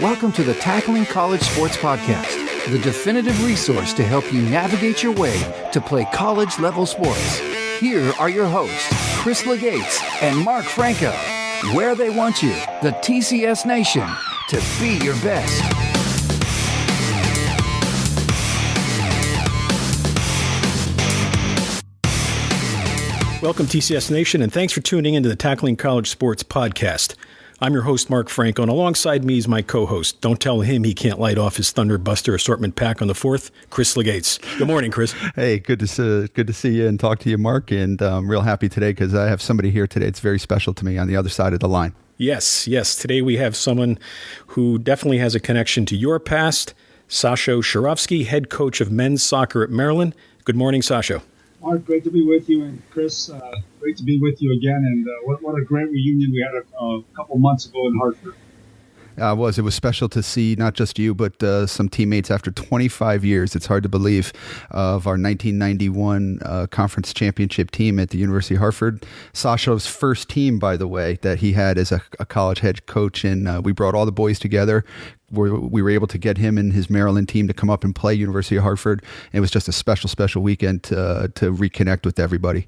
Welcome to the Tackling College Sports Podcast, the definitive resource to help you navigate your way to play college-level sports. Here are your hosts, Chris Legates and Mark Franco, where they want you, the TCS Nation, to be your best. Welcome, TCS Nation, and thanks for tuning into the Tackling College Sports Podcast. I'm your host, Mark Franco, and alongside me is my co-host. Don't tell him he can't light off his Thunderbuster assortment pack on the 4th, Chris Legates. Good morning, Chris. Hey, good to see you and talk to you, Mark, and I'm real happy today because I have somebody here today. It's very special to me on the other side of the line. Yes. Today we have someone who definitely has a connection to your past, Sasho Cirovski, head coach of men's soccer at Maryland. Good morning, Sasho. Mark, great to be with you, and Chris, great to be with you again. And what a great reunion we had a couple months ago in Hartford. It was special to see not just you, but some teammates after 25 years. It's hard to believe, of our 1991 conference championship team at the University of Hartford. Sasho's first team, by the way, that he had as a college head coach, and we brought all the boys together. We were able to get him and his Maryland team to come up and play University of Hartford. It was just a special weekend to reconnect with everybody.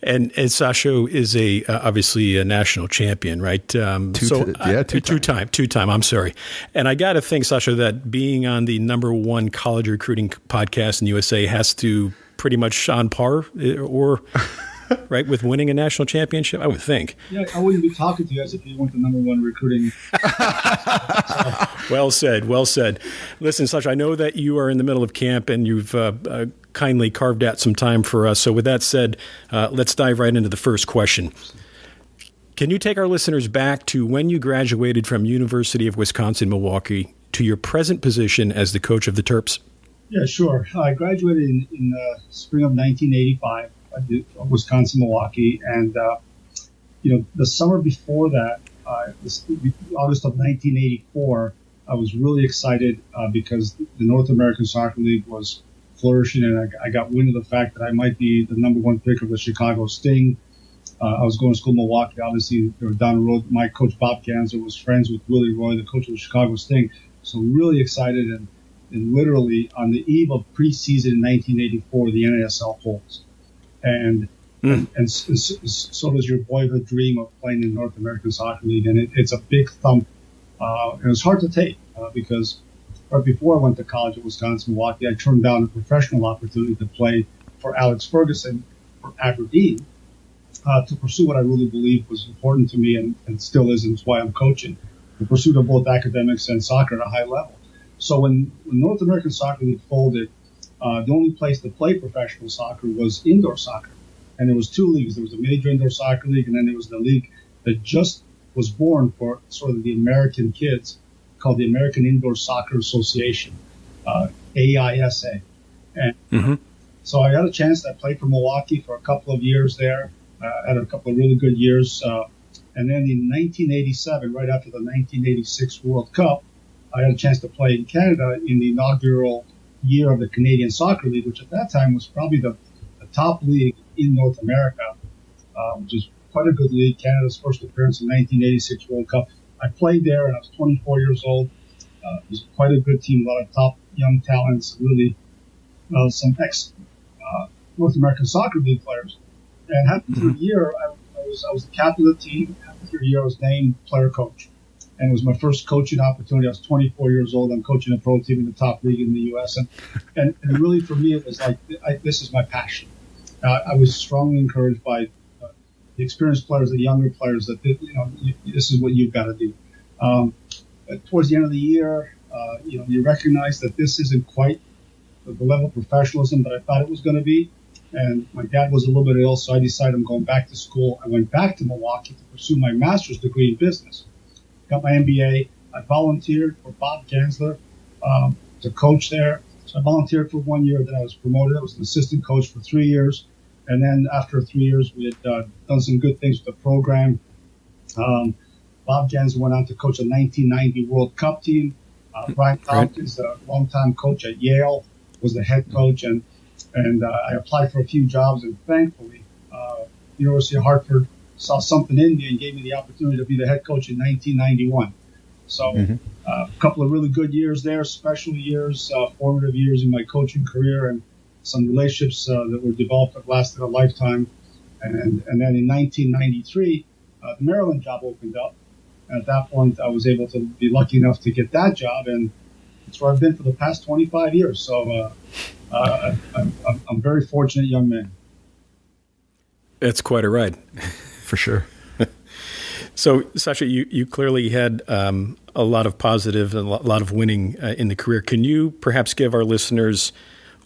And Sasho is obviously a national champion, right? Two-time. I'm sorry. And I got to think, Sasho, that being on the number one college recruiting podcast in the USA has to pretty much on par or right with winning a national championship, I would think. Yeah, I wouldn't be talking to you guys if you weren't the number one recruiting. Well said. Listen, Sasha, I know that you are in the middle of camp and you've kindly carved out some time for us. So with that said, let's dive right into the first question. Can you take our listeners back to when you graduated from University of Wisconsin-Milwaukee to your present position as the coach of the Terps? Yeah, sure. I graduated in the spring of 1985 from Wisconsin-Milwaukee. And, the summer before that, August of 1984, I was really excited because the North American Soccer League was flourishing, and I got wind of the fact that I might be the number one pick of the Chicago Sting. I was going to school in Milwaukee. Obviously, they were down the road. My coach, Bob Ganser, was friends with Willie Roy, the coach of the Chicago Sting. So really excited, and literally on the eve of preseason in 1984, the NASL holds. And so does your boyhood dream of playing in the North American Soccer League. And it's a big thump. And it was hard to take because right before I went to college at Wisconsin-Milwaukee, I turned down a professional opportunity to play for Alex Ferguson for Aberdeen to pursue what I really believed was important to me and still is, and it's why I'm coaching, the pursuit of both academics and soccer at a high level. So when North American Soccer League folded, the only place to play professional soccer was indoor soccer. And there was two leagues. There was a major indoor soccer league, and then there was the league that just was born for sort of the American kids, called the American Indoor Soccer Association, AISA. And so I had a chance to play for Milwaukee for a couple of years there. I had a couple of really good years. And then in 1987, right after the 1986 World Cup, I had a chance to play in Canada in the inaugural year of the Canadian Soccer League, which at that time was probably the top league in North America, which is quite a good league. Canada's first appearance in 1986 World Cup. I played there, and I was 24 years old. It was quite a good team, a lot of top young talents, really some North American Soccer League players. And halfway through the year, I was the captain of the team. Halfway through the year, I was named player coach. And it was my first coaching opportunity. I was 24 years old. I'm coaching a pro team in the top league in the U.S. And really, for me, it was like, this is my passion. I was strongly encouraged by the experienced players, the younger players, that this is what you've got to do. Towards the end of the year, you recognize that this isn't quite the level of professionalism that I thought it was going to be. And my dad was a little bit ill, so I decided I'm going back to school. I went back to Milwaukee to pursue my master's degree in business. Got my MBA. I volunteered for Bob Ganser to coach there. So I volunteered for 1 year. Then I was promoted. I was an assistant coach for 3 years. And then after 3 years, we had done some good things with the program. Bob Ganser went on to coach a 1990 World Cup team. Brian Tompkins, a longtime coach at Yale, was the head coach. And I applied for a few jobs. And thankfully, University of Hartford saw something in me and gave me the opportunity to be the head coach in 1991. So a couple of really good years there, special years, formative years in my coaching career, and some relationships that were developed that lasted a lifetime. And then in 1993, the Maryland job opened up. At that point, I was able to be lucky enough to get that job, and it's where I've been for the past 25 years. So I'm very fortunate young man. It's quite a ride. For sure. So, Sasha, you clearly had a lot of positive and a lot of winning in the career. Can you perhaps give our listeners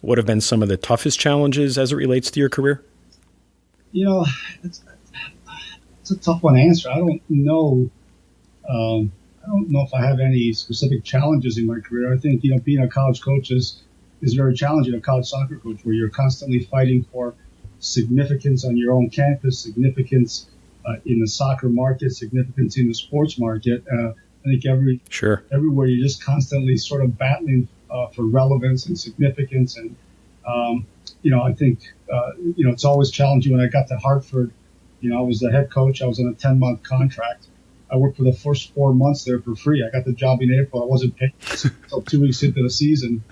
what have been some of the toughest challenges as it relates to your career? You know, it's a tough one to answer. I don't know. I don't know if I have any specific challenges in my career. I think, being a college coach is very challenging, a college soccer coach, where you're constantly fighting for significance on your own campus, significance in the soccer market, significance in the sports market. I think everywhere you're just constantly sort of battling for relevance and significance. And, I think, it's always challenging. When I got to Hartford, I was the head coach. I was on a 10-month contract. I worked for the first 4 months there for free. I got the job in April. I wasn't paid until 2 weeks into the season.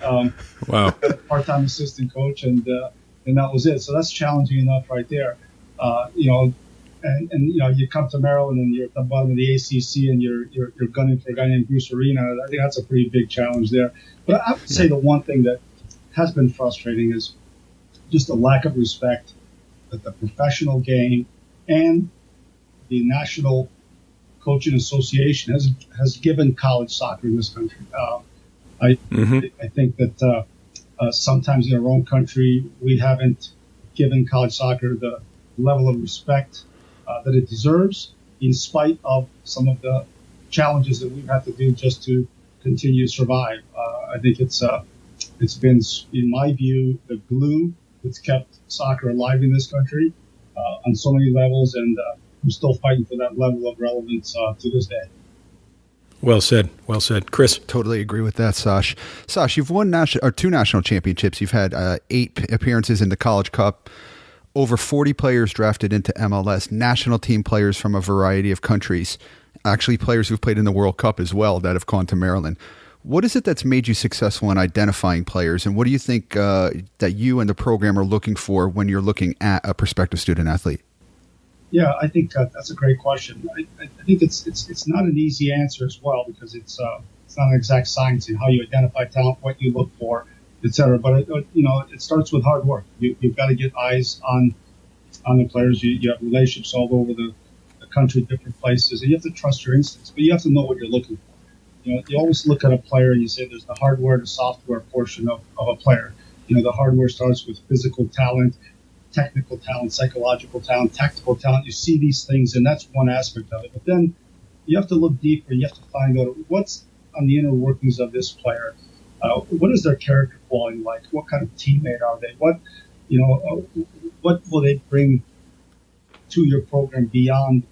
Wow. Part-time assistant coach, and that was it. So that's challenging enough right there. And you come to Maryland and you're at the bottom of the ACC and you're gunning for a guy named Bruce Arena. I think that's a pretty big challenge there. But I would say the one thing that has been frustrating is just the lack of respect that the professional game and the National Coaching Association has given college soccer in this country. I think that sometimes in our own country we haven't given college soccer the level of respect that it deserves, in spite of some of the challenges that we've had to do just to continue to survive. I think it's been, in my view, the glue that's kept soccer alive in this country on so many levels, and I'm still fighting for that level of relevance to this day. Well said. Well said. Chris? Totally agree with that, Sash. Sash, you've won 2 national championships. You've had 8 appearances in the College Cup, over 40 players drafted into MLS, national team players from a variety of countries, actually players who've played in the World Cup as well that have gone to Maryland. What is it that's made you successful in identifying players, and what do you think that you and the program are looking for when you're looking at a prospective student athlete? Yeah, I think that's a great question. I think it's not an easy answer as well, because it's not an exact science in how you identify talent, what you look for, et cetera. But it starts with hard work. You've got to get eyes on the players. You have relationships all over the country, different places, and you have to trust your instincts. But you have to know what you're looking for. You always look at a player and you say there's the hardware, the software portion of a player. The hardware starts with physical talent, technical talent, psychological talent, tactical talent. You see these things, and that's one aspect of it. But then you have to look deeper. You have to find out what's on the inner workings of this player. What is their character quality like? What kind of teammate are they? What will they bring to your program beyond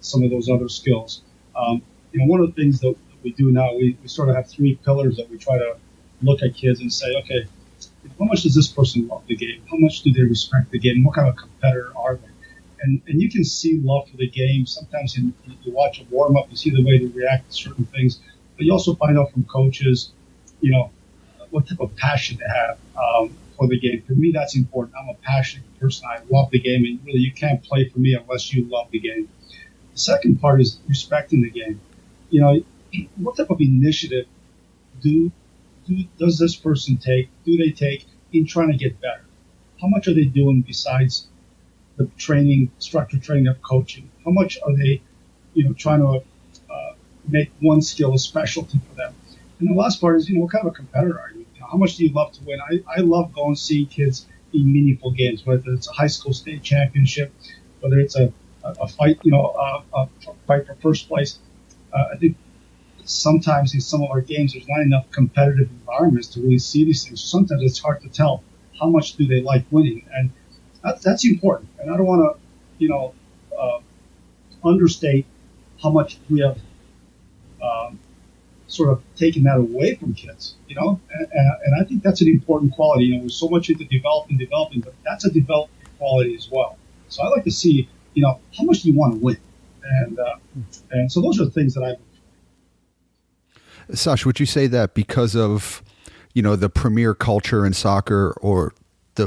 some of those other skills? One of the things that we do now, we sort of have 3 pillars that we try to look at kids and say, okay, how much does this person love the game? How much do they respect the game? What kind of competitor are they? And you can see love for the game. Sometimes you watch a warm-up, you see the way they react to certain things. But you also find out from coaches, what type of passion they have for the game. For me, that's important. I'm a passionate person. I love the game, and really you can't play for me unless you love the game. The second part is respecting the game. What type of initiative does this person take? Do they take in trying to get better? How much are they doing besides the structured training of coaching? How much are they, trying to make one skill a specialty for them? And the last part is, what kind of a competitor are you? How much do you love to win? I love going to see kids in meaningful games, whether it's a high school state championship, whether it's a fight, a fight for first place. I think sometimes in some of our games, there's not enough competitive environments to really see these things. So sometimes it's hard to tell how much do they like winning, and that's important. And I don't want to, understate how much we have sort of taken that away from kids. And I think that's an important quality. We're so much into developing, but that's a developing quality as well. So I like to see, how much do you want to win, and so those are the things that I. Sasha, would you say that because of, the premier culture in soccer or the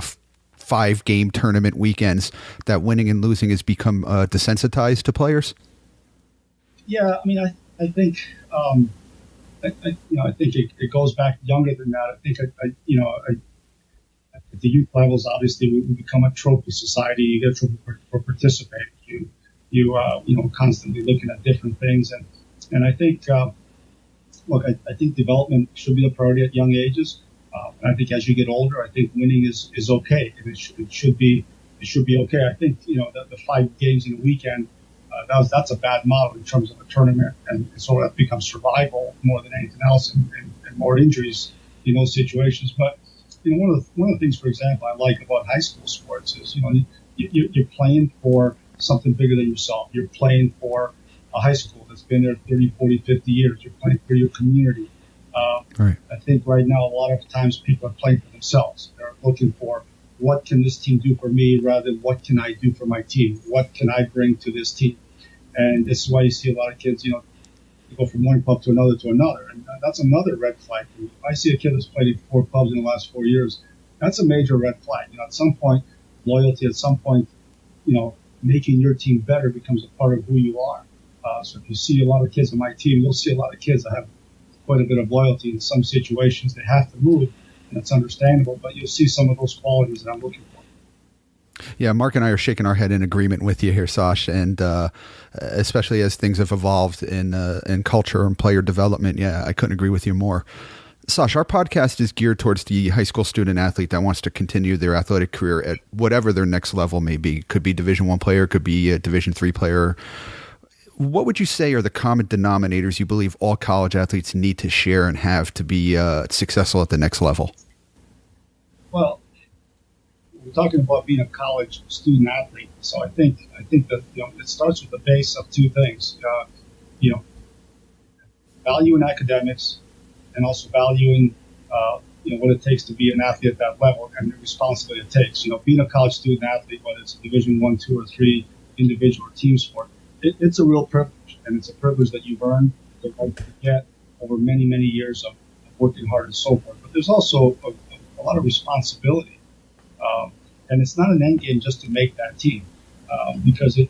5-game tournament weekends, that winning and losing has become desensitized to players? Yeah, I mean, I think, I think it goes back younger than that. I think, at the youth levels, obviously, we become a trophy society. You get a trophy for participating. You constantly looking at different things, and I think, I think development should be the priority at young ages. And I think as you get older, I think winning is okay, and it should be okay. I think the 5 games in a weekend, that's a bad model in terms of a tournament, and so that becomes survival more than anything else, and more injuries in those situations. But one of the things, for example, I like about high school sports is you're playing for something bigger than yourself. You're playing for a high school that's been there 30, 40, 50 years. You're playing for your community. Right. I think right now a lot of times people are playing for themselves. They're looking for what can this team do for me rather than what can I do for my team? What can I bring to this team? And this is why you see a lot of kids, go from one club to another. And that's another red flag. If I see a kid that's played in 4 clubs in the last 4 years, that's a major red flag. At some point, loyalty, at some point, making your team better becomes a part of who you are. So if you see a lot of kids on my team, you'll see a lot of kids that have quite a bit of loyalty. In some situations, they have to move, and it's understandable, but you'll see some of those qualities that I'm looking for. Yeah, Mark and I are shaking our head in agreement with you here, Sash, and especially as things have evolved in culture and player development. Yeah, I couldn't agree with you more. Sash, our podcast is geared towards the high school student athlete that wants to continue their athletic career at whatever their next level may be. Could be Division I player, could be a Division III player. What would you say are the common denominators you believe all college athletes need to share and have to be successful at the next level? Well, we're talking about being a college student athlete, so I think that it starts with the base of 2 things. Valuing academics, and also valuing what it takes to be an athlete at that level and the responsibility it takes. Being a college student athlete, whether it's a Division I, II, or III individual or team sport, it's a real privilege, and it's a privilege that you've earned the right to get over many, many years of working hard and so forth. But there's also a lot of responsibility, and it's not an end game just to make that team, because the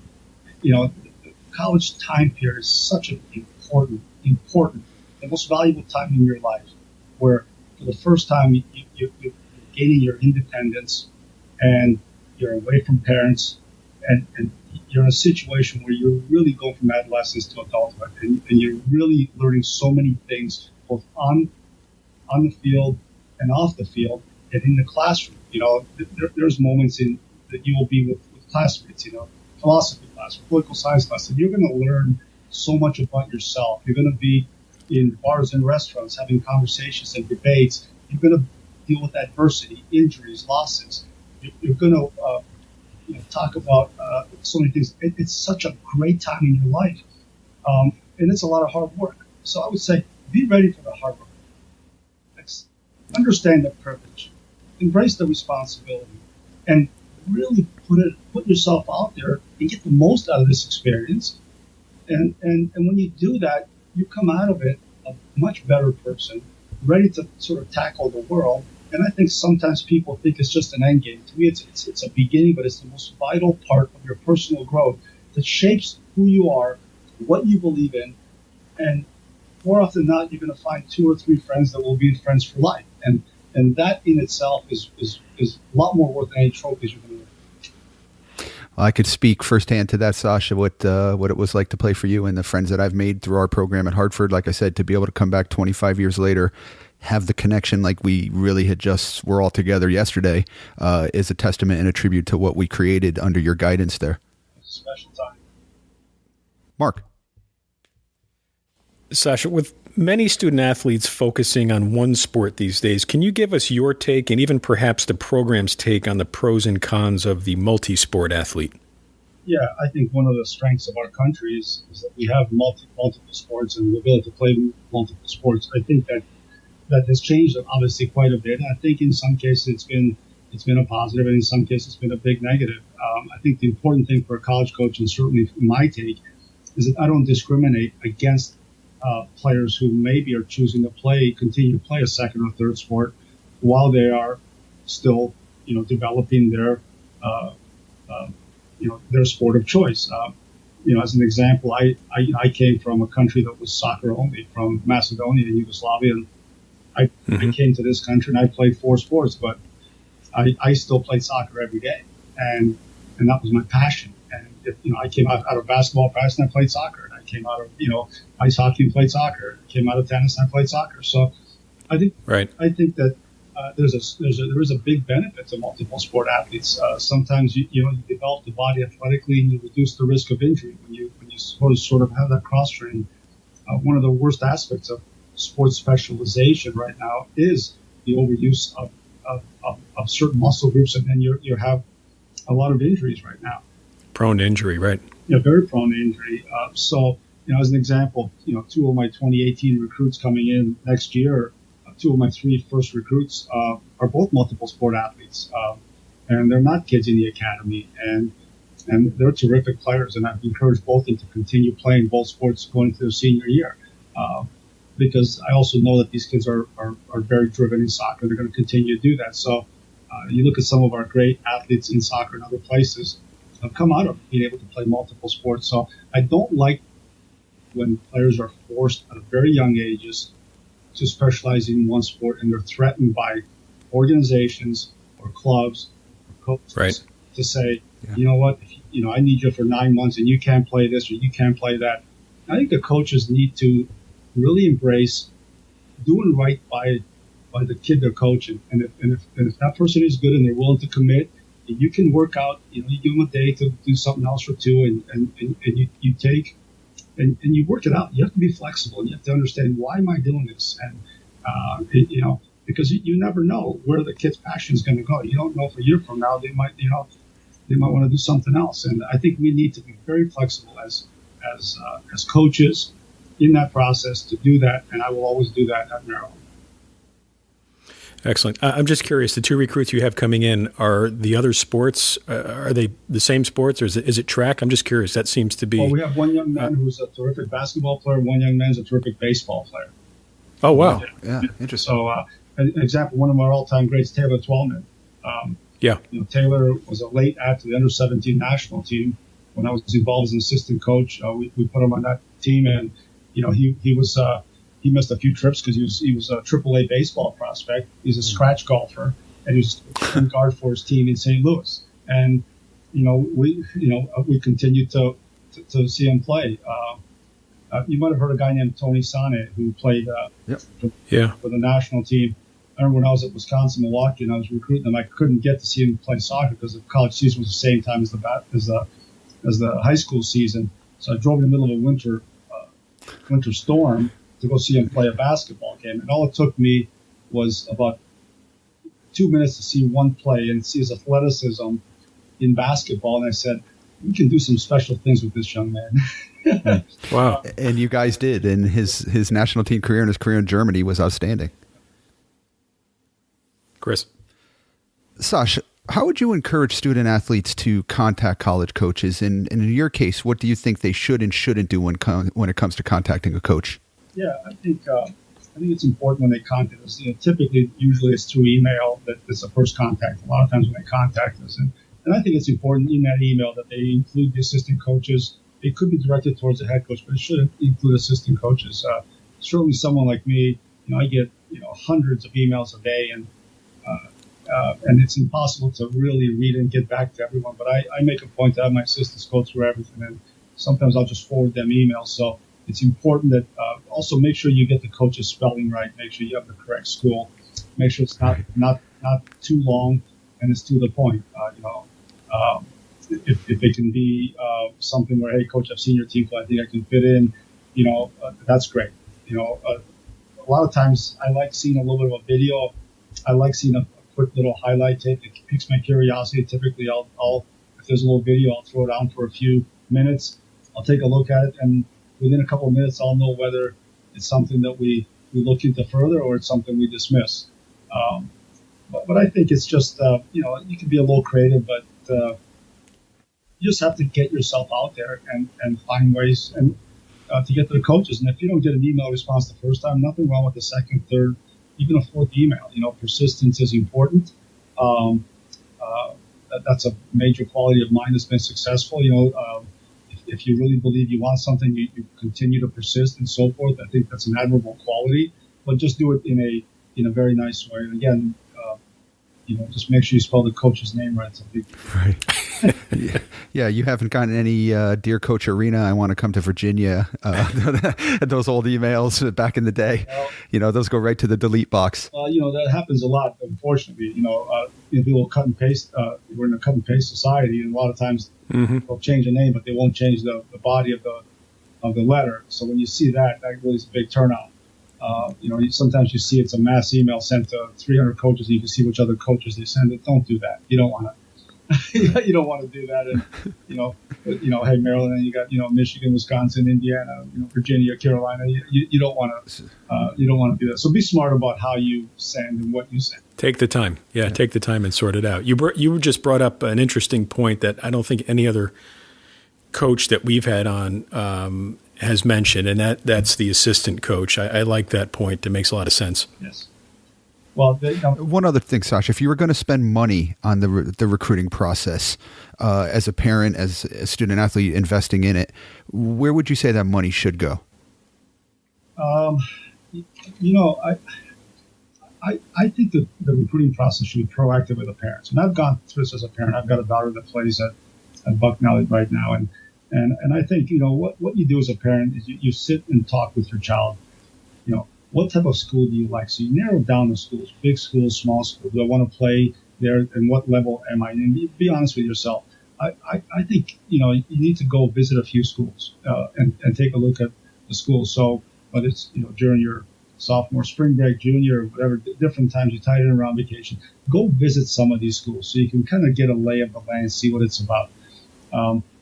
college time period is such an important, the most valuable time in your life, where for the first time you're gaining your independence, and you're away from parents, and you're in a situation where you're really going from adolescence to adulthood, and you're really learning so many things, both on the field and off the field and in the classroom. There's moments that you will be with classmates, philosophy class, political science class, and you're going to learn so much about yourself. You're going to be in bars and restaurants having conversations and debates. You're going to deal with adversity, injuries, losses. You're going to talk about so many things. It's such a great time in your life, and it's a lot of hard work. So I would say be ready for the hard work. Understand the privilege, embrace the responsibility, and really put yourself out there and get the most out of this experience. And when you do that, you come out of it a much better person, ready to sort of tackle the world. And I think sometimes people think it's just an end game. To me, it's a beginning, but it's the most vital part of your personal growth that shapes who you are, what you believe in, and more often than not, you're going to find 2 or 3 friends that will be friends for life. And that in itself is a lot more worth than any trophies you're going to win. I could speak firsthand to that, Sasha, what it was like to play for you and the friends that I've made through our program at Hartford. Like I said, to be able to come back 25 years later, have the connection like we really were all together yesterday, is a testament and a tribute to what we created under your guidance there. It's a special time. Mark. Sasha, with many student athletes focusing on one sport these days, can you give us your take and even perhaps the program's take on the pros and cons of the multi-sport athlete? Yeah, I think one of the strengths of our country is that we have multiple sports and the ability to play multiple sports. I think that has changed obviously quite a bit. I think in some cases it's been a positive, and in some cases it's been a big negative. I think the important thing for a college coach, and certainly my take, is that I don't discriminate against players who maybe are choosing to continue to play a second or third sport while they are still, developing their, their sport of choice. As an example, I came from a country that was soccer only, from Macedonia and Yugoslavia, and I came to this country and I played 4 sports, but I still played soccer every day, and that was my passion. And I came out of basketball practice and I played soccer, and I came out of ice hockey and played soccer. I came out of tennis and I played soccer. So I think that there is a big benefit to multiple sport athletes. Sometimes you develop the body athletically and you reduce the risk of injury when you sort of have that cross training. One of the worst aspects of sports specialization right now is the overuse of certain muscle groups, and then you have a lot of injuries right now. Prone to injury, right? Yeah, very prone to injury. So, as an example, 2 of my 2018 recruits coming in next year, 2 of my 3 first recruits are both multiple sport athletes, and they're not kids in the academy, and they're terrific players, and I've encouraged both of them to continue playing both sports going into their senior year, because I also know that these kids are very driven in soccer. They're going to continue to do that. So you look at some of our great athletes in soccer and other places have come out of being able to play multiple sports. So I don't like when players are forced at very young ages to specialize in one sport, and they're threatened by organizations or clubs or coaches to say, you know what, I need you for 9 months and you can't play this or you can't play that. I think the coaches need to really embrace doing right by the kid they're coaching. And if that person is good and they're willing to commit, you can work out, you give them a day to do something else or two, and you take and you work it out. You have to be flexible, and you have to understand, why am I doing this? And because you never know where the kid's passion is going to go. You don't know if a year from now they might want to do something else. And I think we need to be very flexible as coaches in that process to do that. And I will always do that at Maryland. Excellent. I'm just curious, the 2 recruits you have coming in, are the other sports, are they the same sports, or is it track? I'm just curious. That seems to be... Well, we have one young man who's a terrific basketball player, one young man who's a terrific baseball player. Oh, wow. Yeah, interesting. So, an example, one of our all-time greats, Taylor Twellman. Taylor was a late add to the under-17 national team. When I was involved as an assistant coach, we put him on that team, and he missed a few trips because he was a AAA baseball prospect. He's a scratch golfer, and he was a guard for his team in St. Louis. And we continued to see him play. You might have heard a guy named Tony Sane who played for the national team. I remember when I was at Wisconsin, Milwaukee, and I was recruiting him. I couldn't get to see him play soccer because the college season was the same time as the high school season. So I drove in the middle of a winter storm to go see him play a basketball game. And all it took me was about 2 minutes to see one play and see his athleticism in basketball. And I said, we can do some special things with this young man. Wow. And you guys did. And his national team career and his career in Germany was outstanding. Chris. Sasha, how would you encourage student athletes to contact college coaches? And in your case, what do you think they should and shouldn't do when it comes to contacting a coach? Yeah, I think it's important when they contact us. Usually it's through email that is the first contact. A lot of times when they contact us, and I think it's important in that email that they include the assistant coaches. It could be directed towards the head coach, but it should include assistant coaches. Certainly, someone like me, I get hundreds of emails a day, and it's impossible to really read and get back to everyone. But I make a point to have my assistants go through everything, and sometimes I'll just forward them emails. So it's important that also make sure you get the coach's spelling right. Make sure you have the correct school. Make sure it's not too long and it's to the point. If it can be something where, hey, coach, I've seen your team play, I think I can fit in. That's great. A lot of times I like seeing a little bit of a video. I like seeing a quick little highlight tape. It piques my curiosity. Typically, I'll if there's a little video, I'll throw it on for a few minutes. I'll take a look at it, and within a couple of minutes, I'll know whether it's something that we look into further or it's something we dismiss. But I think it's just, you can be a little creative, but you just have to get yourself out there and find ways. And to get to the coaches. And if you don't get an email response the first time, nothing wrong with the second, third, even a fourth email. Persistence is important. That's a major quality of mine that's been successful. If you really believe you want something, you continue to persist and so forth. I think that's an admirable quality, but just do it in a very nice way. And again, just make sure you spell the coach's name right. Right. Yeah, you haven't gotten any Dear Coach Arena, I want to come to Virginia. Those old emails back in the day, those go right to the delete box. That happens a lot, unfortunately. People cut and paste. We're in a cut and paste society, and a lot of times they'll change the name, but they won't change the body of the letter. So when you see that really is a big turnout. Sometimes you see it's a mass email sent to 300 coaches, and you can see which other coaches they send it. Don't do that. You don't want to. You don't want to do that. And hey, Maryland, and you got Michigan, Wisconsin, Indiana, Virginia, Carolina. You don't want to do that. So be smart about how you send and what you send. Take the time. Yeah, take the time and sort it out. You just brought up an interesting point that I don't think any other coach that we've had on has mentioned, and that's the assistant coach. I like that point. It makes a lot of sense. Yes. Well, one other thing, Sasha, if you were going to spend money on the recruiting process as a parent, as a student athlete investing in it, where would you say that money should go? I think that the recruiting process should be proactive with the parents. And I've gone through this as a parent. I've got a daughter that plays at Bucknell right now, and I think what you do as a parent is you sit and talk with your child. What type of school do you like? So you narrow down the schools, big schools, small schools. Do I want to play there? And what level am I in? Be honest with yourself. I think, you need to go visit a few schools and take a look at the schools. So whether it's, during your sophomore, spring break, junior, whatever, different times you tie it in around vacation, go visit some of these schools so you can kind of get a lay of the land, see what it's about.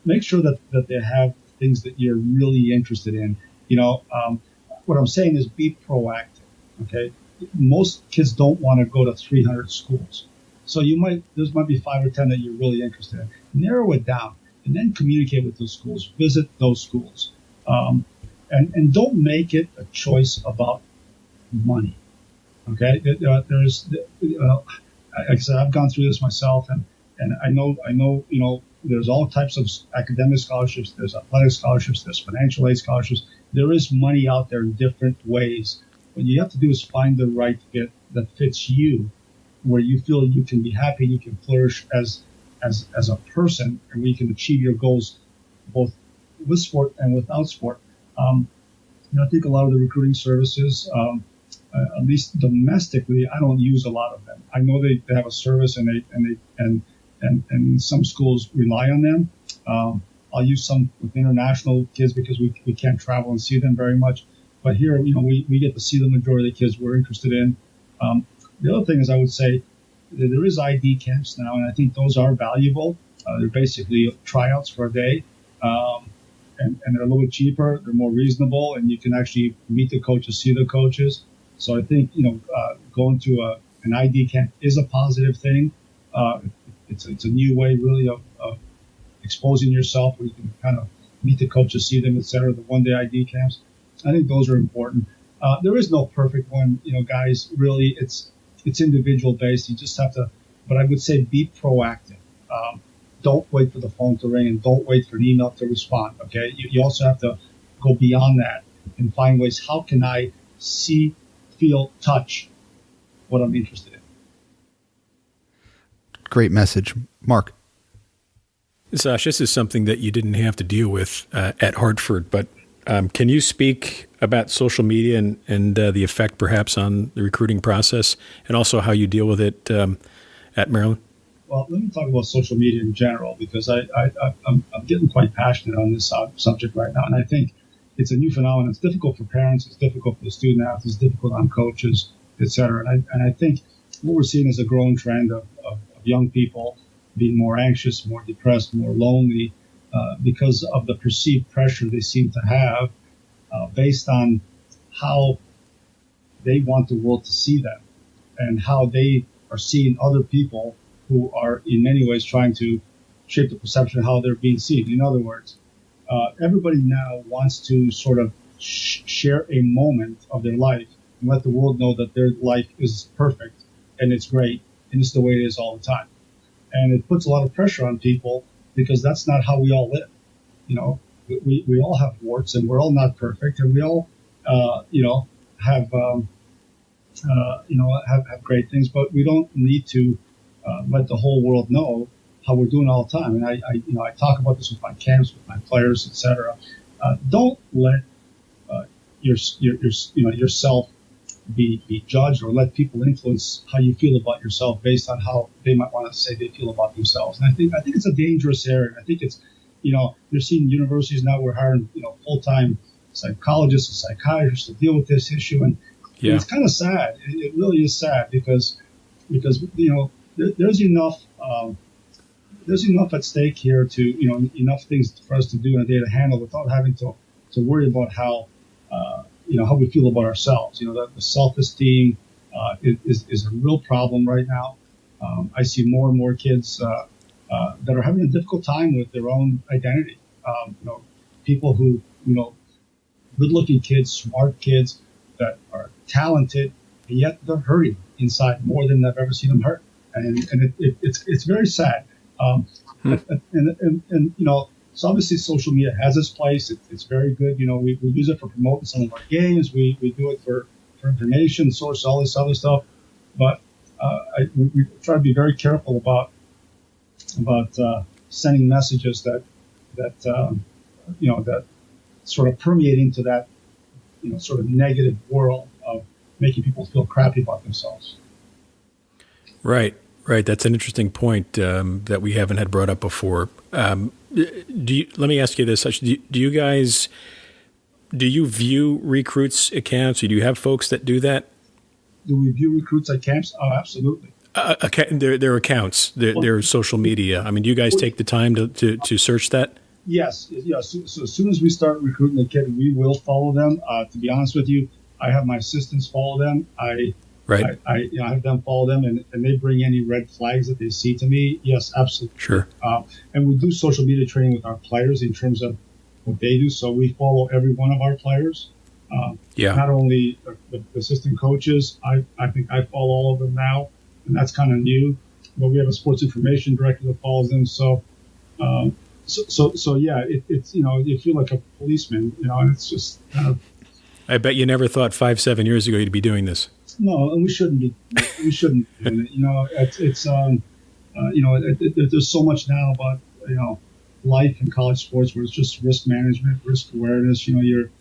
Make sure that they have things that you're really interested in. What I'm saying is be proactive, okay? Most kids don't want to go to 300 schools. So there might be 5 or 10 that you're really interested in. Narrow it down and then communicate with those schools. Visit those schools. And don't make it a choice about money, okay? Like I said, I've gone through this myself, and I know, there's all types of academic scholarships, there's athletic scholarships, there's financial aid scholarships. There is money out there in different ways. What you have to do is find the right fit that fits you, where you feel you can be happy, you can flourish as a person, and where you can achieve your goals both with sport and without sport. I think a lot of the recruiting services, at least domestically, I don't use a lot of them. I know they have a service, and some schools rely on them. I'll use some with international kids because we can't travel and see them very much. But here, we get to see the majority of the kids we're interested in. The other thing is I would say that there is ID camps now, and I think those are valuable. They're basically tryouts for a day, and they're a little bit cheaper. They're more reasonable, and you can actually meet the coaches, see the coaches. So I think, going to an ID camp is a positive thing. It's a new way, really, of exposing yourself, where you can kind of meet the coaches, see them, etc. The one-day ID camps, I think those are important. There is no perfect one, guys. Really, it's individual based. You just have to. But I would say be proactive. Don't wait for the phone to ring, and don't wait for an email to respond. Okay, you also have to go beyond that and find ways. How can I see, feel, touch what I'm interested in? Great message, Mark. Sash, this is something that you didn't have to deal with at Hartford, but can you speak about social media and the effect perhaps on the recruiting process, and also how you deal with it at Maryland? Well, let me talk about social media in general, because I'm getting quite passionate on this subject right now, and I think it's a new phenomenon. It's difficult for parents, it's difficult for the student athletes, it's difficult on coaches, etc. And I think what we're seeing is a growing trend of young people being more anxious, more depressed, more lonely, because of the perceived pressure they seem to have based on how they want the world to see them and how they are seeing other people who are in many ways trying to shape the perception of how they're being seen. In other words, everybody now wants to sort of share a moment of their life and let the world know that their life is perfect and it's great and it's the way it is all the time. And it puts a lot of pressure on people because that's not how we all live. You know, we all have warts and we're all not perfect, and we all, have great things, but we don't need to let the whole world know how we're doing all the time. And I talk about this with my camps, with my players, etc. Don't let yourself be judged, or let people influence how you feel about yourself based on how they might want to say they feel about themselves. And I think it's a dangerous area. I think it's, you're seeing universities now, we're hiring, full-time psychologists and psychiatrists to deal with this issue. And it's kind of sad. It really is sad because there's enough at stake here to, enough things for us to do in a day to handle without having to worry about how we feel about ourselves. The self-esteem is a real problem right now. I see more and more kids that are having a difficult time with their own identity. People who, good-looking kids, smart kids that are talented, and yet they're hurting inside more than I've ever seen them hurt. And it's very sad. So obviously social media has its place. It's very good. We use it for promoting some of our games. We do it for information, source, all this other stuff. But we try to be very careful about sending messages that sort of permeate into that, sort of negative world of making people feel crappy about themselves. Right. That's an interesting point that we haven't had brought up before. Let me ask you this: do you view recruits at camps? Or do you have folks that do that? Do we view recruits at camps? Oh, absolutely. Their accounts, their social media. I mean, do you guys take the time to search that? Yes. So as soon as we start recruiting a kid, we will follow them. To be honest with you, I have my assistants follow them. I have them follow them, and they bring any red flags that they see to me. Yes, absolutely. Sure. And we do social media training with our players in terms of what they do. So we follow every one of our players. Not only the assistant coaches. I think I follow all of them now, and that's kind of new. But we have a sports information director that follows them. So it's you feel like a policeman, and it's just kind of. I bet you never thought 5-7 years ago you'd be doing this. No, and we shouldn't be doing it. There's so much now about life in college sports where it's just risk management, risk awareness. You're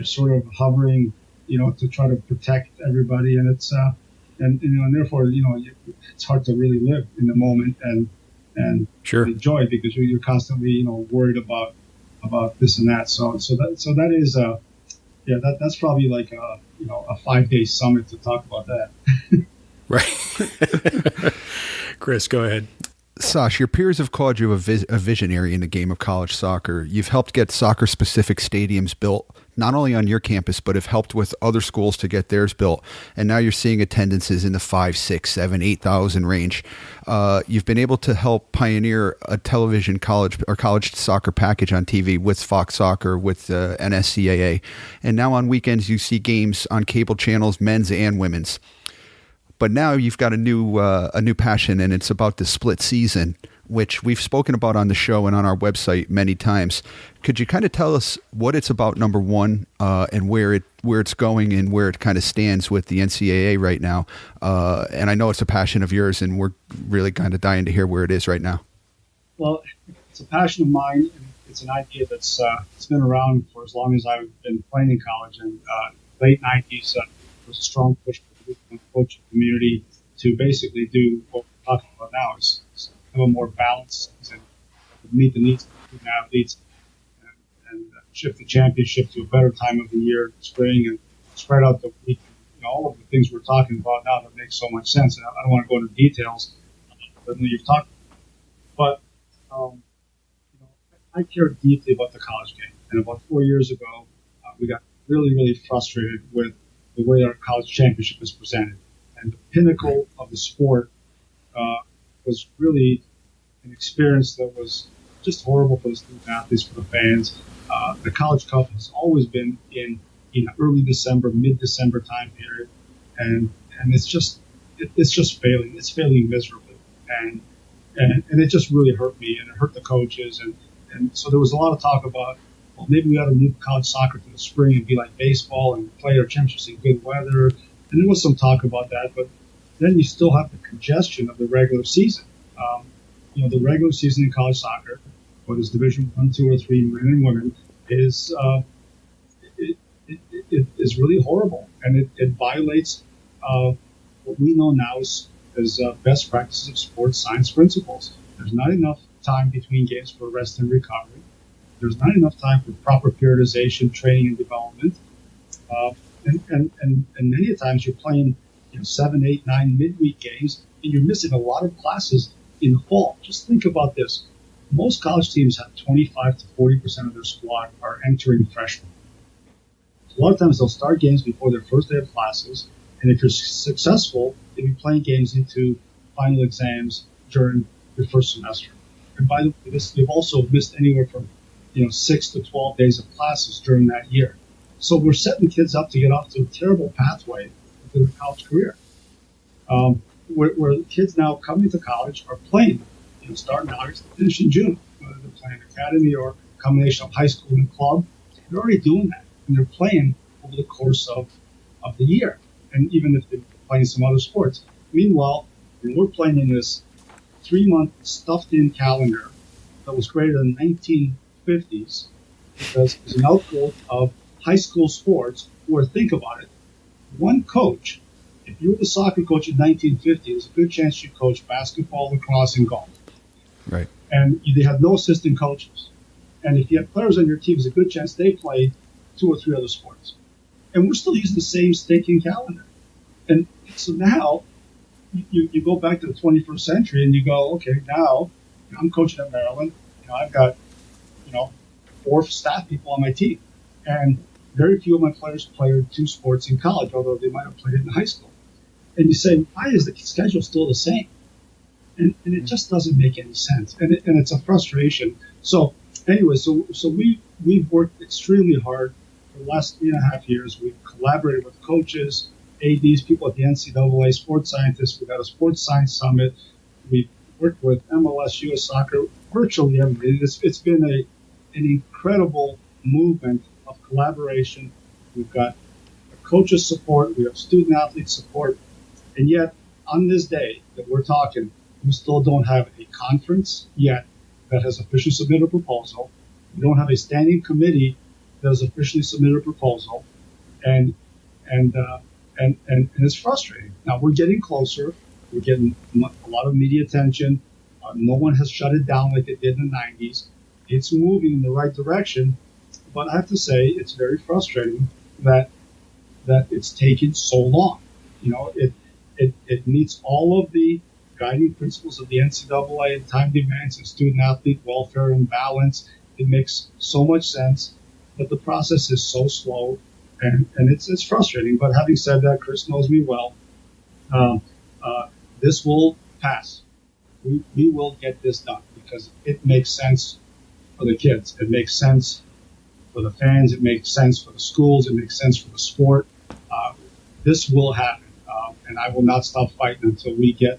sort of hovering, to try to protect everybody, and it's and therefore it's hard to really live in the moment and enjoy because you're constantly worried about this and that. So that is that's probably like a 5-day summit to talk about that. Right. Chris, go ahead. Sash, your peers have called you a visionary in the game of college soccer. You've helped get soccer-specific stadiums built, not only on your campus, but have helped with other schools to get theirs built. And now you're seeing attendances in the 5, 6, 7, 8,000 range. You've been able to help pioneer a television college soccer package on TV with Fox Soccer, with NCAA. And now on weekends, you see games on cable channels, men's and women's. But now you've got a new passion, and it's about the split season, which we've spoken about on the show and on our website many times. Could you kind of tell us what it's about, number one, and where it's going and where it kind of stands with the NCAA right now? And I know it's a passion of yours, and we're really kind of dying to hear where it is right now. Well, it's a passion of mine, and it's an idea that's it's been around for as long as I've been playing in college. And late 90s was a strong push from the coaching community to basically do what we're talking about now, is have a more balanced and meet the needs of student athletes and shift the championship to a better time of the year, spring, and spread out the week. All of the things we're talking about now that make so much sense. And I don't want to go into details, but you've talked about. But I care deeply about the college game. And about 4 years ago, we got really, really frustrated with the way our college championship is presented. And the pinnacle of the sport was really an experience that was just horrible for the student athletes, for the fans. The College Cup has always been in early December, mid-December time period, and it's just failing. It's failing miserably, and it just really hurt me, and it hurt the coaches, and so there was a lot of talk about, well, maybe we ought to move college soccer to the spring and be like baseball and play our championships in good weather, and there was some talk about that, but then you still have the congestion of the regular season. The regular season in college soccer, whether it's Division 1, 2, or 3, men and women, is is really horrible, and it violates what we know now as best practices of sports science principles. There's not enough time between games for rest and recovery. There's not enough time for proper periodization, training, and development. And many times you're playing 7, 8, 9 midweek games, and you're missing a lot of classes in the fall. Just think about this. Most college teams have 25 to 40% of their squad are entering freshmen. So a lot of times they'll start games before their first day of classes, and if you're successful, you'll be playing games into final exams during your first semester. And by the way, they've also missed anywhere from 6 to 12 days of classes during that year. So we're setting kids up to get off to a terrible pathway into their college career. Where kids now coming to college are playing, starting in August, finish in June, whether they're playing academy or a combination of high school and club. They're already doing that, and they're playing over the course of the year, and even if they're playing some other sports. Meanwhile, we're playing in this 3-month stuffed-in calendar that was created in the 1950s because it's an outgrowth of high school sports where, think about it, one coach, if you were the soccer coach in 1950, there's a good chance you coached basketball, lacrosse, and golf. Right. And they had no assistant coaches. And if you had players on your team, there's a good chance they played 2 or 3 other sports. And we're still using the same stinking calendar. And so now you go back to the 21st century and you go, okay, now I'm coaching at Maryland. I've got 4 staff people on my team. And very few of my players played 2 sports in college, although they might have played it in high school. And you say, why is the schedule still the same? And it just doesn't make any sense. And it's a frustration. So anyway, so we've worked extremely hard for the last 3.5 years. We've collaborated with coaches, ADs, people at the NCAA, sports scientists. We've got a sports science summit. We've worked with MLS, US Soccer, virtually everybody. It's been an incredible movement of collaboration. We've got coaches' support. We have student-athlete support. And yet, on this day that we're talking, we still don't have a conference yet that has officially submitted a proposal. We don't have a standing committee that has officially submitted a proposal. And it's frustrating. Now, we're getting closer. We're getting a lot of media attention. No one has shut it down like they did in the 90s. It's moving in the right direction. But I have to say, it's very frustrating that it's taken so long. It meets all of the guiding principles of the NCAA and time demands and student-athlete welfare and balance. It makes so much sense, but the process is so slow, and it's frustrating. But having said that, Chris knows me well. This will pass. We will get this done because it makes sense for the kids. It makes sense for the fans. It makes sense for the schools. It makes sense for the sport. This will happen, and I will not stop fighting until we get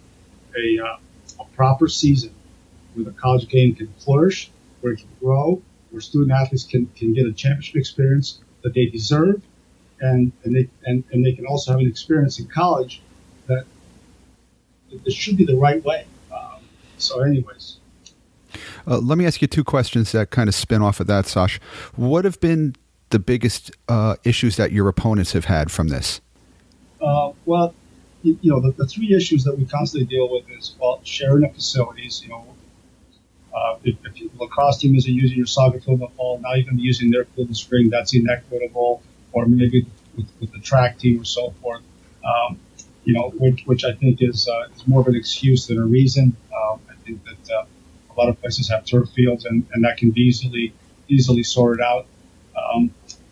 a proper season where the college game can flourish, where it can grow, where student athletes can get a championship experience that they deserve, and they can also have an experience in college that this should be the right way. So, anyways. Let me ask you 2 questions that kind of spin off of that, Sash. What have been the biggest issues that your opponents have had from this? Well, the 3 issues that we constantly deal with is, sharing of facilities. If the lacrosse team isn't using your soccer field in the fall, now you're going to be using their field in the spring. That's inequitable. Or maybe with the track team or so forth. Which I think is more of an excuse than a reason. I think that a lot of places have turf fields, and that can be easily sorted out. The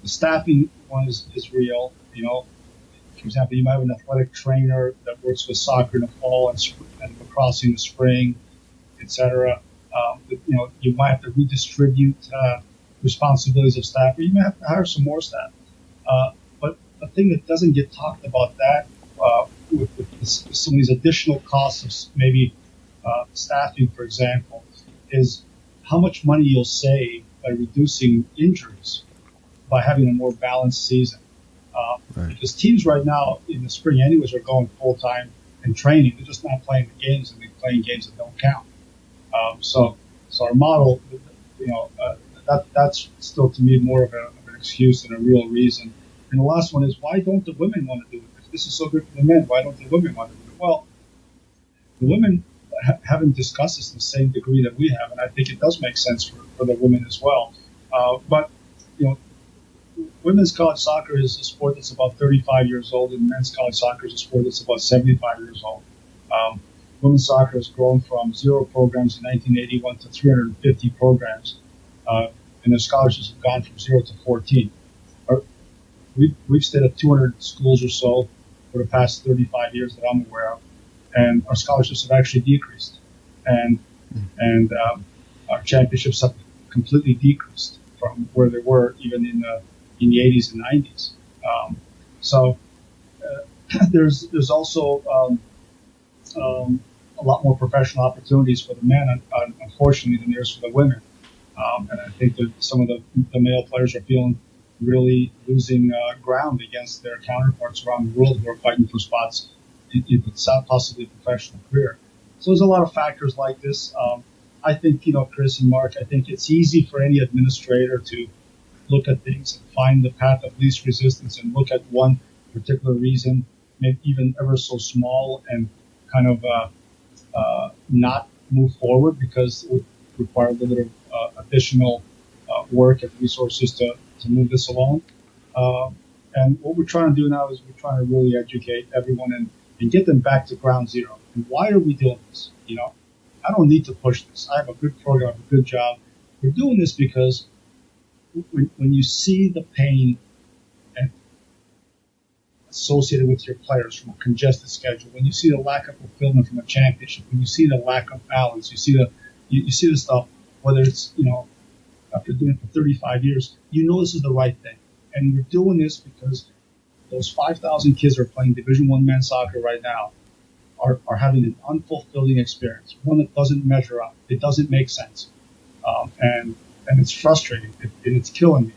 staffing one is real. For example, you might have an athletic trainer that works with soccer in the fall and lacrosse in the spring, etc. you might have to redistribute responsibilities of staff, or you may have to hire some more staff. But the thing that doesn't get talked about with some of these additional costs of maybe staffing, for example, is how much money you'll save by reducing injuries by having a more balanced season. Right. Because teams right now in the spring anyways are going full-time and training. They're just not playing the games, and they're playing games that don't count. So our model, that's still to me more of an excuse than a real reason. And the last one is, why don't the women want to do it? If this is so good for the men, why don't the women want to do it? Well, the women haven't discussed this in the same degree that we have, and I think it does make sense for the women as well. But women's college soccer is a sport that's about 35 years old, and men's college soccer is a sport that's about 75 years old. Women's soccer has grown from 0 programs in 1981 to 350 programs, and their scholarships have gone from 0 to 14. We've stayed at 200 schools or so for the past 35 years that I'm aware of, and our scholarships have actually decreased, and our championships have completely decreased from where they were even in the 80s and 90s. So there's also a lot more professional opportunities for the men, unfortunately, than there is for the women. And I think that some of the male players are feeling really losing ground against their counterparts around the world who are fighting for spots in possibly a professional career. So there's a lot of factors like this. I think, Chris and Mark, I think it's easy for any administrator to look at things and find the path of least resistance and look at one particular reason, maybe even ever so small, and kind of not move forward because it would require a little bit of additional work and resources to move this along. And what we're trying to do now is we're trying to really educate everyone and get them back to ground zero. And why are we doing this? I don't need to push this. I have a good program, I have a good job. We're doing this because when you see the pain associated with your players from a congested schedule, when you see the lack of fulfillment from a championship, when you see the lack of balance, you see the stuff, whether it's, after doing it for 35 years, this is the right thing. And we're doing this because those 5,000 kids who are playing Division I men's soccer right now are having an unfulfilling experience, one that doesn't measure up. It doesn't make sense. And it's frustrating, and it's killing me.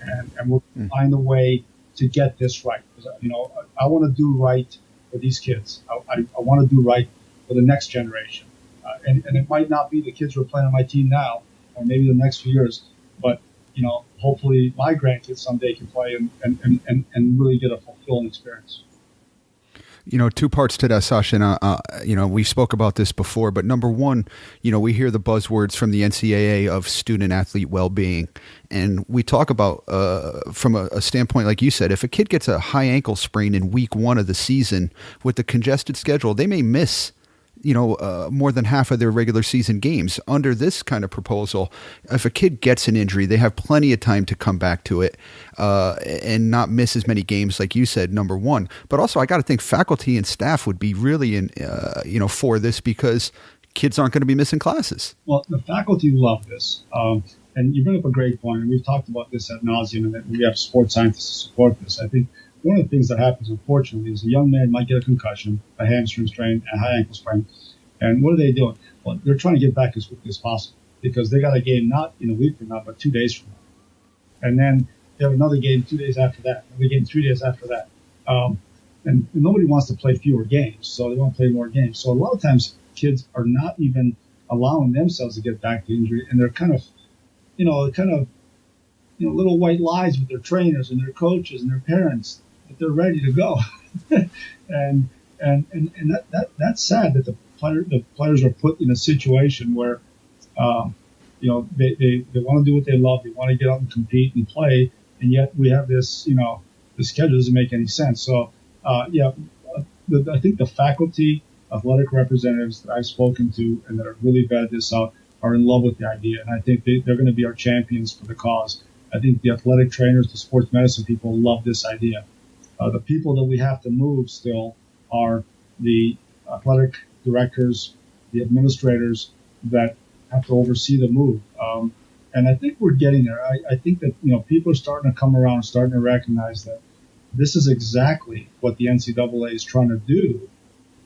And we'll find a way to get this right. Because, I want to do right for these kids. I want to do right for the next generation. And it might not be the kids who are playing on my team now, or maybe the next few years, but, hopefully my grandkids someday can play and really get a fulfilling experience. 2 parts to that, Sasha, and, we spoke about this before, but number one, we hear the buzzwords from the NCAA of student-athlete well-being, and we talk about, from a standpoint, like you said, if a kid gets a high ankle sprain in week 1 of the season with the congested schedule, they may miss more than half of their regular season games. Under this kind of proposal, if a kid gets an injury, they have plenty of time to come back to it and not miss as many games, like you said, number one. But also, I got to think faculty and staff would be really for this because kids aren't going to be missing classes. Well, the faculty love this. And you bring up a great point, and we've talked about this ad nauseum, and we have sports scientists to support this. I think one of the things that happens, unfortunately, is a young man might get a concussion, a hamstring strain, a high ankle sprain. And what are they doing? Well, they're trying to get back as quickly as possible because they got a game not in a week from now, but 2 days from now. And then they have another game 2 days after that, another game 3 days after that. And nobody wants to play fewer games, so they want to play more games. So a lot of times kids are not even allowing themselves to get back to injury, and they're kind of little white lies with their trainers and their coaches and their parents that they're ready to go. and that's sad that the players are put in a situation where they want to do what they love, they want to get out and compete and play, and yet we have this the schedule doesn't make any sense. So I think the faculty, athletic representatives that I've spoken to and that are really vetted this out are in love with the idea, and I think they're going to be our champions for the cause. I think the athletic trainers, the sports medicine people love this idea. The people that we have to move still are the athletic directors, the administrators that have to oversee the move. And I think we're getting there. I think that, people are starting to come around, starting to recognize that this is exactly what the NCAA is trying to do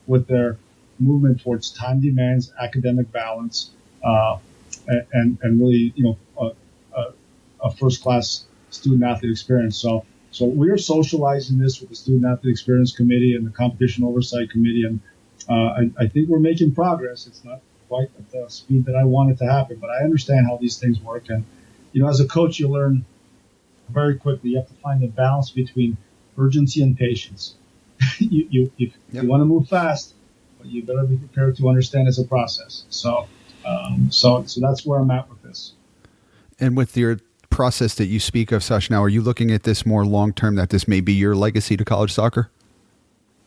with their movement towards time demands, academic balance, and really, a first-class student-athlete experience. So we are socializing this with the Student-Athlete Experience Committee and the Competition Oversight Committee, and I think we're making progress. It's not quite at the speed that I want it to happen, but I understand how these things work. And, as a coach, you learn very quickly. You have to find the balance between urgency and patience. You want to move fast, but you better be prepared to understand it's a process. So that's where I'm at with this. And with your process that you speak of, Sash, now, are you looking at this more long-term, that this may be your legacy to college soccer?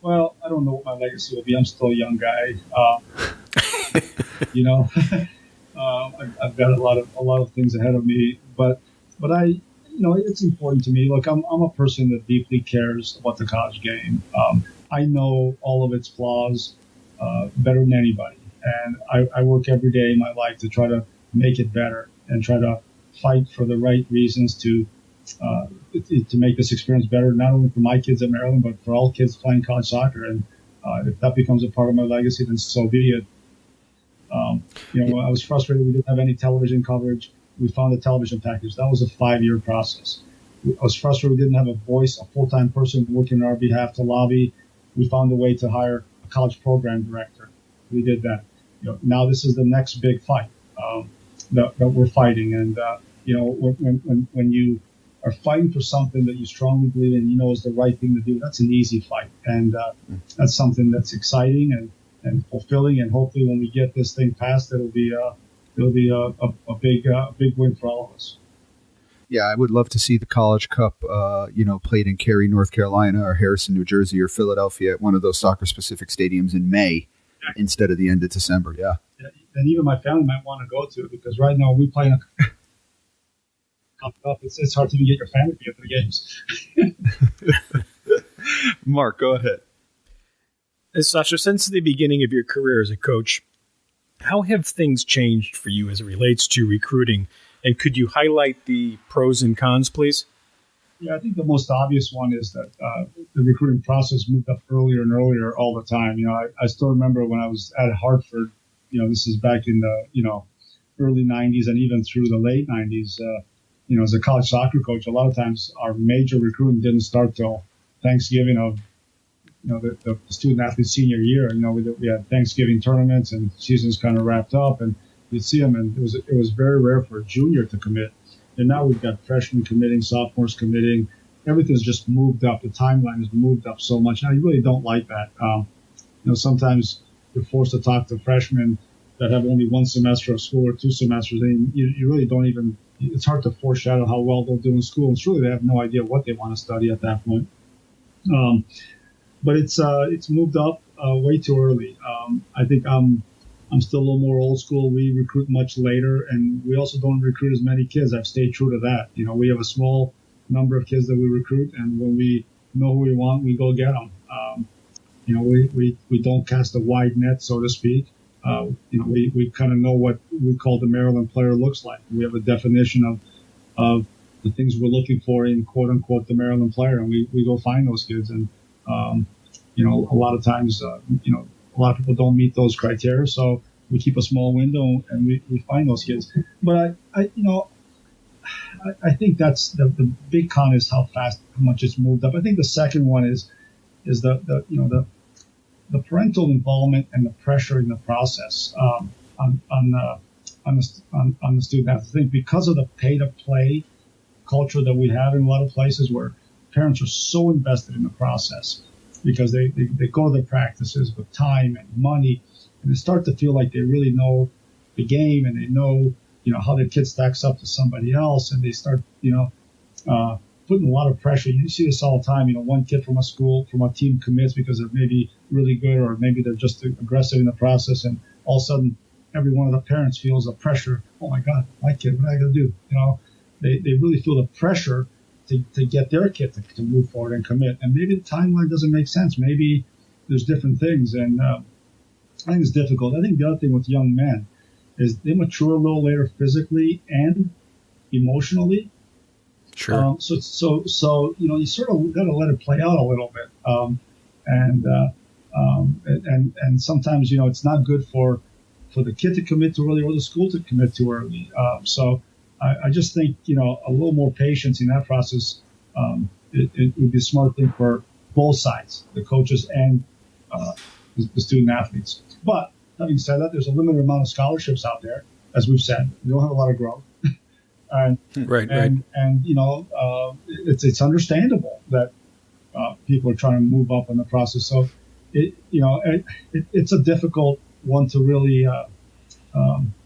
Well, I don't know what my legacy will be. I'm still a young guy. I've got a lot of things ahead of me, but I, it's important to me. Look, I'm a person that deeply cares about the college game. I know all of its flaws better than anybody, and I work every day in my life to try to make it better and try to fight for the right reasons to make this experience better, not only for my kids at Maryland, but for all kids playing college soccer. And if that becomes a part of my legacy, then so be it. I was frustrated we didn't have any television coverage. We found a television package. That was a 5-year process. I was frustrated we didn't have a full-time person working on our behalf to lobby. We found a way to hire a college program director. We did that. Now this is the next big fight that we're fighting. And, when you are fighting for something that you strongly believe in, is the right thing to do, that's an easy fight. And that's something that's exciting and fulfilling. And hopefully when we get this thing passed, it'll be a big win for all of us. Yeah, I would love to see the College Cup, played in Cary, North Carolina, or Harrison, New Jersey, or Philadelphia at one of those soccer-specific stadiums in May instead of the end of December. Yeah. And even my family might want to go to it, because right now we play in a Cup. It's hard to even get your family to get to the games. Mark, go ahead. Sasha, since the beginning of your career as a coach, how have things changed for you as it relates to recruiting? And could you highlight the pros and cons, please? Yeah, I think the most obvious one is that the recruiting process moved up earlier and earlier all the time. I still remember when I was at Hartford, this is back in the, early 90s and even through the late 90s, as a college soccer coach, a lot of times our major recruiting didn't start till Thanksgiving of, the student athlete senior year. We had Thanksgiving tournaments and seasons kind of wrapped up, and you'd see them, and it was very rare for a junior to commit. And now we've got freshmen committing, sophomores committing. Everything's just moved up. The timeline has moved up so much. Now, you really don't like that. Sometimes you're forced to talk to freshmen that have only one semester of school or 2 semesters, and you really don't even. It's hard to foreshadow how well they'll do in school. And truly, they have no idea what they want to study at that point. But it's moved up way too early. I think I'm still a little more old school. We recruit much later, and we also don't recruit as many kids. I've stayed true to that. We have a small number of kids that we recruit, and when we know who we want, we go get them. We don't cast a wide net, so to speak. We kind of know what we call the Maryland player looks like. We have a definition of the things we're looking for in quote unquote the Maryland player, and we go find those kids. And a lot of times, a lot of people don't meet those criteria, so we keep a small window and we find those kids. But I think that's the big con is how much it's moved up. I think the second one is the parental involvement and the pressure in the process on the student athlete. I think because of the pay-to-play culture that we have in a lot of places where parents are so invested in the process because they go to their practices with time and money, and they start to feel like they really know the game and they know how their kid stacks up to somebody else, and they start putting a lot of pressure. You see this all the time. One kid from a team commits because they're maybe really good, or maybe they're just aggressive in the process, and all of a sudden every one of the parents feels the pressure. Oh my God, my kid, what am I going to do? They really feel the pressure to get their kid to move forward and commit. And maybe the timeline doesn't make sense. Maybe there's different things, and I think it's difficult. I think the other thing with young men is they mature a little later physically and emotionally. Sure. So you sort of got to let it play out a little bit. And sometimes, it's not good for the kid to commit too early or the school to commit too early. So I just think, a little more patience in that process. It would be a smart thing for both sides, the coaches and the student athletes. But having said that, there's a limited amount of scholarships out there, as we've said. We don't have a lot of growth. Right. It's understandable that people are trying to move up in the process. So it's a difficult one to really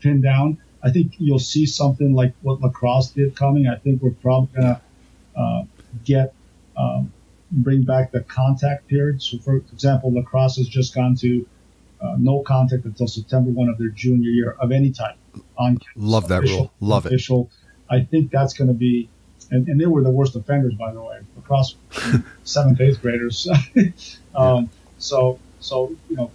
pin down. I think you'll see something like what lacrosse did coming. I think we're probably going to bring back the contact period. So, for example, lacrosse has just gone to no contact until September 1 of their junior year of any type. Love that rule. Love it. I think that's going to be, and they were the worst offenders, by the way, lacrosse 7th, 8th graders. So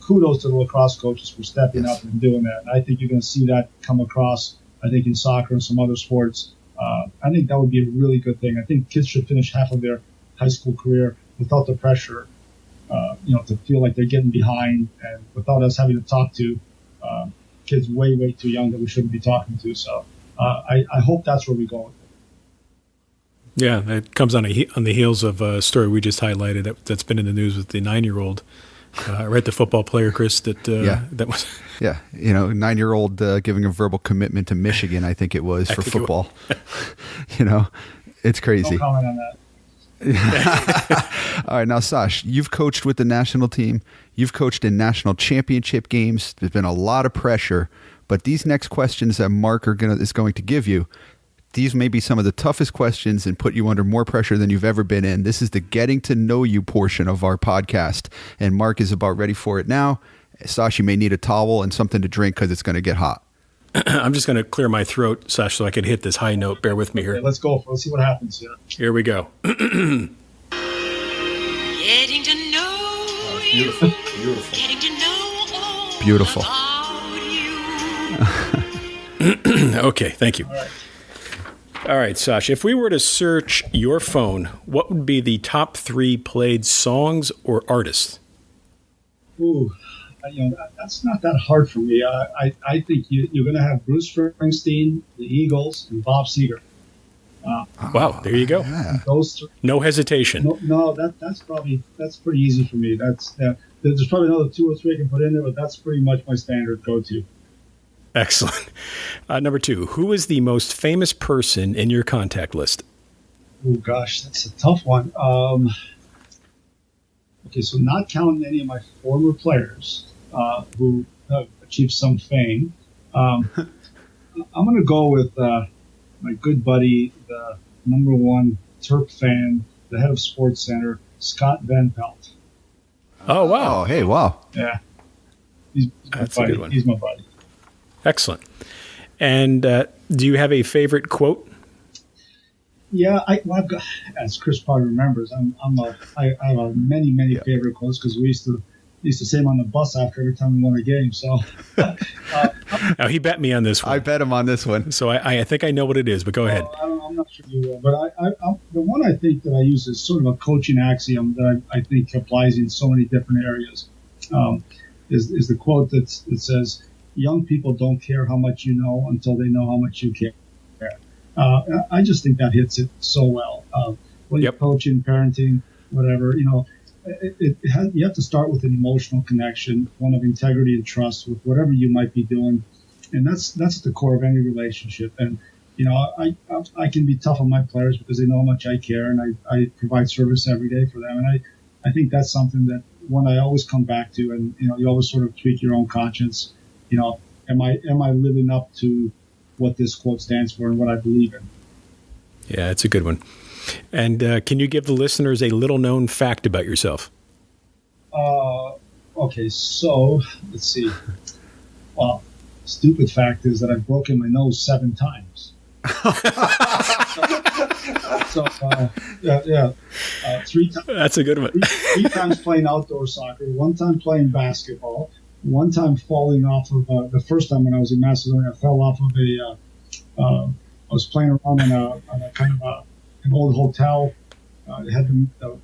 kudos to the lacrosse coaches for stepping up and doing that. And I think you're going to see that come across, I think, in soccer and some other sports. I think that would be a really good thing. I think kids should finish half of their high school career without the pressure, to feel like they're getting behind and without us having to talk to kids way, way too young that we shouldn't be talking to. So I hope that's where we go with it. Yeah, it comes on the heels of a story we just highlighted that's been in the news with the 9-year-old. Right, the football player, Chris. That was 9-year-old giving a verbal commitment to Michigan. I think it was for football. It's crazy. No comment on that. All right, now Sash, you've coached with the national team. You've coached in national championship games. There's been a lot of pressure, but these next questions that Mark is going to give you, these may be some of the toughest questions and put you under more pressure than you've ever been in. This is the getting to know you portion of our podcast, and Mark is about ready for it now. Sash, you may need a towel and something to drink because it's going to get hot. I'm just going to clear my throat, Sash, so I can hit this high note. Bear with me here. Okay, let's go. Let's see what happens here. Here we go. Getting to know you. Beautiful. Getting to know all Beautiful. about you. Okay, thank you. All right, Sash, if we were to search your phone, what would be the top 3 played songs or artists? Ooh, that's not that hard for me. I think you're going to have Bruce Springsteen, the Eagles, and Bob Seger. Wow, there you go. Yeah. Those 3. No hesitation. No, that's pretty easy for me. There's probably another 2 or 3 I can put in there, but that's pretty much my standard go-to. Excellent. Number 2, who is the most famous person in your contact list? Oh, gosh, that's a tough one. Okay, so not counting any of my former players who have achieved some fame, I'm going to go with my good buddy, the number 1 Terp fan, the head of Sports Center, Scott Van Pelt. Oh, wow. Oh, hey, wow. Yeah. He's That's a good one. He's my buddy. Excellent. And do you have a favorite quote? Yeah, I've got, as Chris probably remembers, I have many favorite quotes because we used to say them on the bus after every time we won a game. So Now, he bet me on this one. I bet him on this one. So I think I know what it is, but go ahead. I'm not sure you will, but the one I think that I use is sort of a coaching axiom that I think applies in so many different areas. Is the quote that says, "Young people don't care how much you know until they know how much you care." I just think that hits it so well. Whether you're coaching, parenting, whatever, you have to start with an emotional connection, one of integrity and trust with whatever you might be doing, and that's the core of any relationship. And I can be tough on my players because they know how much I care, and I provide service every day for them. And I think that's something that one I always come back to, and you always sort of tweak your own conscience. Am I living up to what this quote stands for and what I believe in? Yeah, it's a good one. And can you give the listeners a little-known fact about yourself? Okay, so let's see. Well, stupid fact is that I've broken my nose 7 times. So, 3 times. That's a good one. 3 times playing outdoor soccer, 1 time playing basketball, one time falling off of the first time when I was in Macedonia, I fell off of I was playing around on a kind of an old hotel. It had the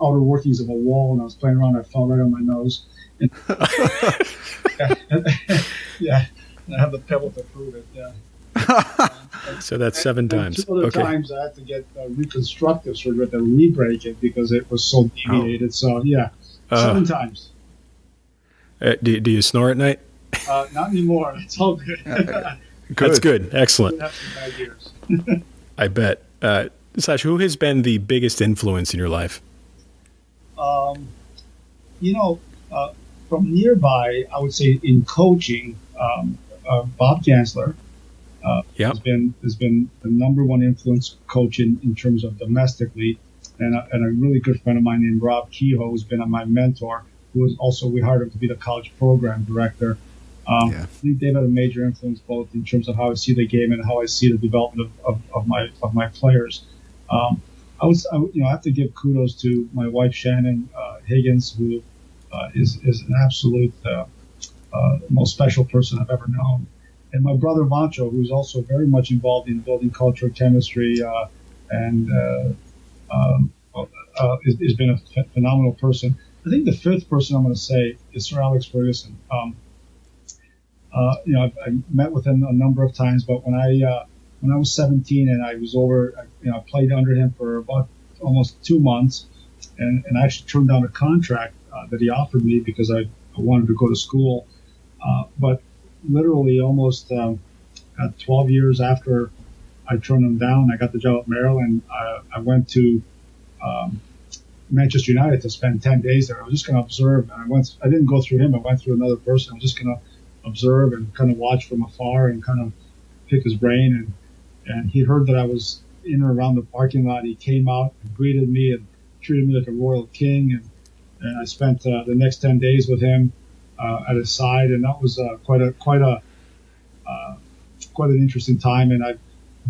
outer workings of a wall, and I was playing around. I fell right on my nose. And, yeah, I have the pebble to prove it. Yeah. So that's 7 times. 2 other times I had to get reconstructive surgery to re-break it because it was so deviated. So yeah, 7 times. Do you snore at night? Not anymore. It's all good. Good. That's good. Excellent. Have some bad years. I bet. Sasha, who has been the biggest influence in your life? From nearby, I would say in coaching, Bob Gansler has been the number one influence coach in terms of domestically, and a really good friend of mine named Rob Kehoe, who's been my mentor, who is also, we hired him to be the college program director. I think they've had a major influence both in terms of how I see the game and how I see the development of my players. I have to give kudos to my wife Shannon Higgins, who is an absolute most special person I've ever known, and my brother Vancho, who's also very much involved in building culture, chemistry, and has been a phenomenal person. I think the fifth person I'm going to say is Sir Alex Ferguson. I met with him a number of times, but when I was 17 and I was I played under him for about almost 2 months, and I actually turned down a contract that he offered me because I wanted to go to school. But literally almost 12 years after I turned him down, I got the job at Maryland. I went to Manchester United to spend 10 days there. I was just going to observe. And I didn't go through him. I went through another person. I was just going to observe and kind of watch from afar and kind of pick his brain. And he heard that I was in or around the parking lot. He came out and greeted me and treated me like a royal king. And I spent the next 10 days with him at his side. And that was quite an interesting time. And I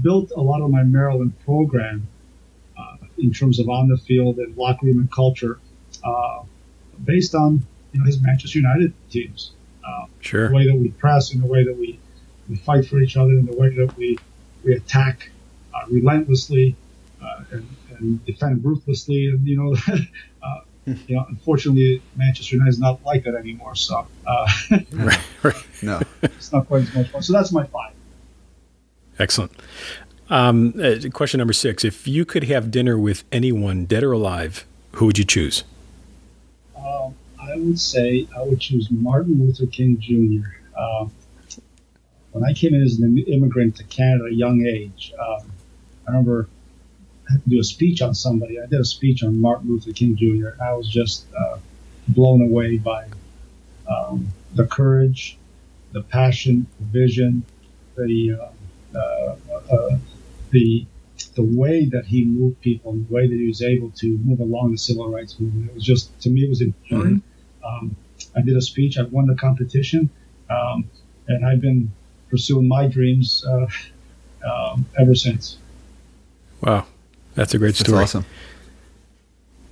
built a lot of my Maryland program in terms of on the field and locker room and culture based on his Manchester United teams. Sure. The way that we press and the way that we fight for each other and the way that we attack relentlessly and defend ruthlessly. And, unfortunately, Manchester United is not like that anymore. So right. No, it's not quite as much fun. So that's my 5. Excellent. Question number 6. If you could have dinner with anyone, dead or alive, who would you choose? I would say I would choose Martin Luther King Jr. When I came in as an immigrant to Canada at a young age, I remember I had to do a speech on somebody. I did a speech on Martin Luther King Jr. I was just blown away by the courage, the passion, the vision, the way that he moved people and the way that he was able to move along the civil rights movement. It was just, to me, it was enduring. I did a speech. I won the competition, and I've been pursuing my dreams ever since. Wow. That's a great story. That's awesome.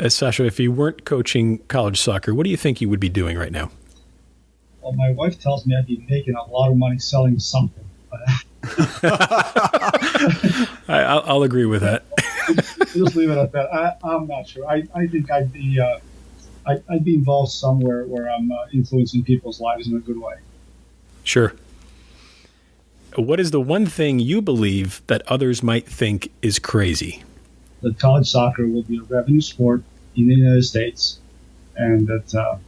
Sasha, if you weren't coaching college soccer, what do you think you would be doing right now? Well, my wife tells me I'd be making a lot of money selling something. I'll agree with that. Just leave it at that. I'm not sure. I think I'd be involved somewhere where I'm influencing people's lives in a good way. Sure. What is the one thing you believe that others might think is crazy? That college soccer will be a revenue sport in the United States, and that's what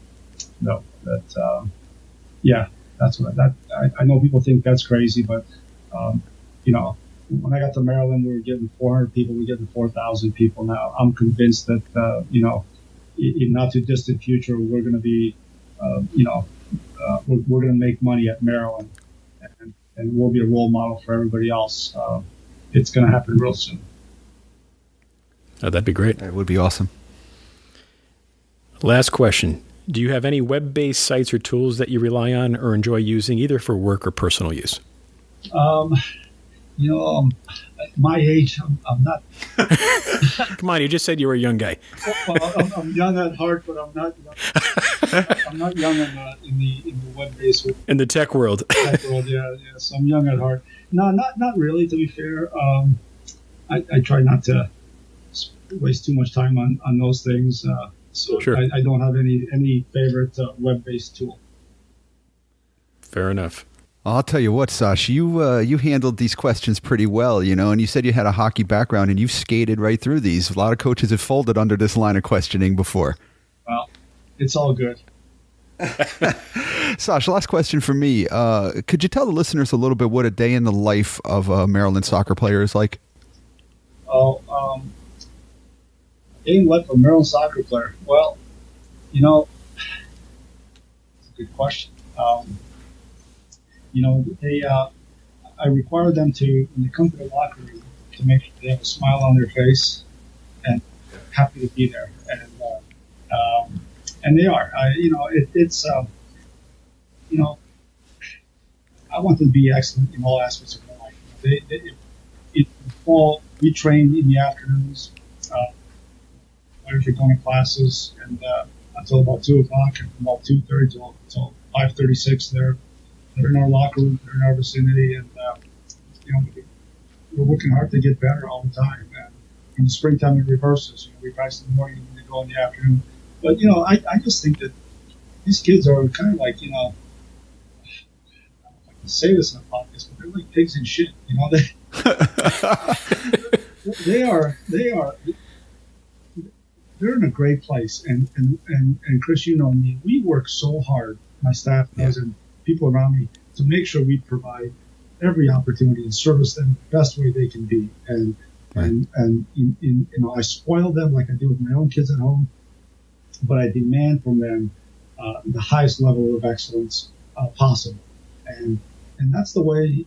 I know. People think that's crazy, but when I got to Maryland, we were getting 400 people. We're getting 4,000 people now. I'm convinced that in not too distant future, we're going to be, we're going to make money at Maryland, and we'll be a role model for everybody else. It's going to happen real soon. Oh, that'd be great. That would be awesome. Last question. Do you have any web-based sites or tools that you rely on or enjoy using, either for work or personal use? My age, I'm not. Come on, you just said you were a young guy. Well, I'm young at heart, but I'm not young. I'm not young in the web-based in the tech world. Yeah. So I'm young at heart. No, not really. To be fair, I try not to waste too much time on those things. So sure. I don't have any favorite web-based tool. Fair enough. I'll tell you what, Sash, you handled these questions pretty well, and you said you had a hockey background and you skated right through these. A lot of coaches have folded under this line of questioning before. Well, it's all good. Sash, last question for me. Could you tell the listeners a little bit what a day in the life of a Maryland soccer player is like? Day in the life of a Maryland soccer player. Well, it's a good question. I require them to, when they come to the locker room, to make sure they have a smile on their face and happy to be there. And they are. I want them to be excellent in all aspects of their life. We train in the afternoons. Players are going to classes and until about 2 o'clock, and from about 2:30 till 5:36, they're in our locker room, they're in our vicinity, and we're working hard to get better all the time. And in the springtime, it reverses. We practice in the morning and they go in the afternoon. But I just think that these kids are kind of like I don't like to say this in a podcast, but they're like pigs in shit. They're in a great place. And Chris, you know me, we work so hard. My staff does, and people around me, to make sure we provide every opportunity and service them the best way they can be. And I spoil them like I do with my own kids at home, but I demand from them the highest level of excellence possible. And that's the way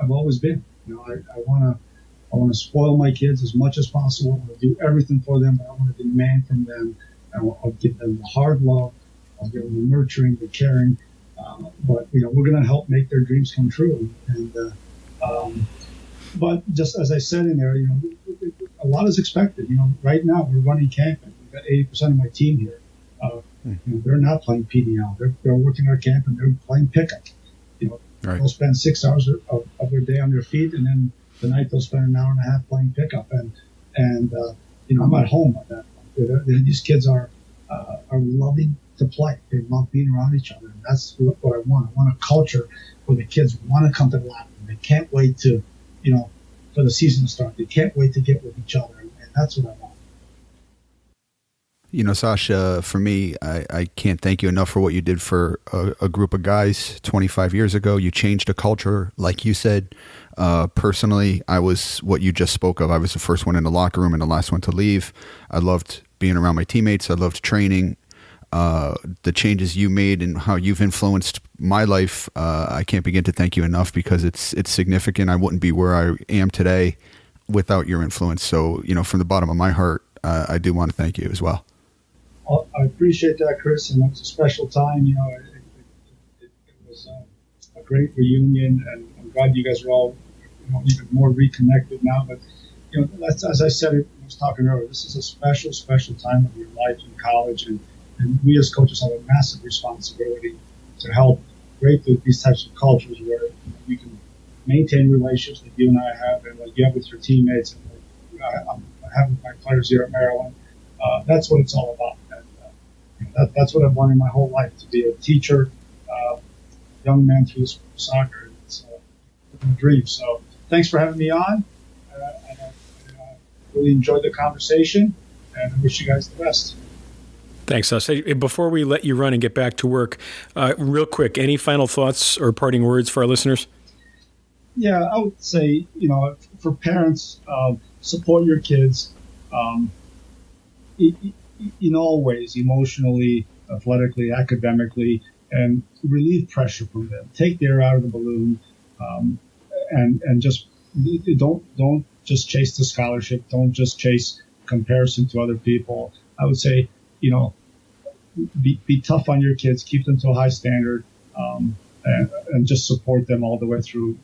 I've always been. I want to spoil my kids as much as possible. I want to do everything for them, but I want to demand from them. I'll give them the hard love. I'll give them the nurturing, the caring. But we're going to help make their dreams come true. But just as I said in there, a lot is expected. Right now we're running camp, and we've got 80% of my team here. They're not playing PDL. They're working our camp, and they're playing pickup. Right. They'll spend 6 hours of their day on their feet, and then tonight they'll spend an hour and a half playing pickup. And I'm at home at that point. These kids are loving to play. They love being around each other. And that's what I want. I want a culture where the kids want to come to the locker room. They can't wait to, for the season to start. They can't wait to get with each other. And that's what I want. Sasha, for me, I can't thank you enough for what you did for a group of guys 25 years ago. You changed a culture, like you said. Personally, I was what you just spoke of. I was the first one in the locker room and the last one to leave. I loved being around my teammates. I loved training. The changes you made and how you've influenced my life, I can't begin to thank you enough, because it's significant. I wouldn't be where I am today without your influence. So, from the bottom of my heart, I do want to thank you as well. I appreciate that, Chris, and it was a special time. It was a great reunion, and I'm glad you guys are all even more reconnected now. But that's, as I said, I was talking earlier, this is a special, special time of your life in college, and we as coaches have a massive responsibility to help create these types of cultures where you can maintain relationships that you and I have, and like you have with your teammates, and I'm having my players here at Maryland. That's what it's all about. And that's what I've wanted my whole life, to be a teacher, young man through the sport of soccer. It's a dream. So thanks for having me on. And I really enjoyed the conversation, and I wish you guys the best. Thanks, Sas. Hey, before we let you run and get back to work, real quick, any final thoughts or parting words for our listeners? Yeah, I would say, for parents, support your kids in all ways, emotionally, athletically, academically, and relieve pressure from them. Take the air out of the balloon, and just don't just chase the scholarship. Don't just chase comparison to other people. I would say, be tough on your kids, keep them to a high standard, and just support them all the way through.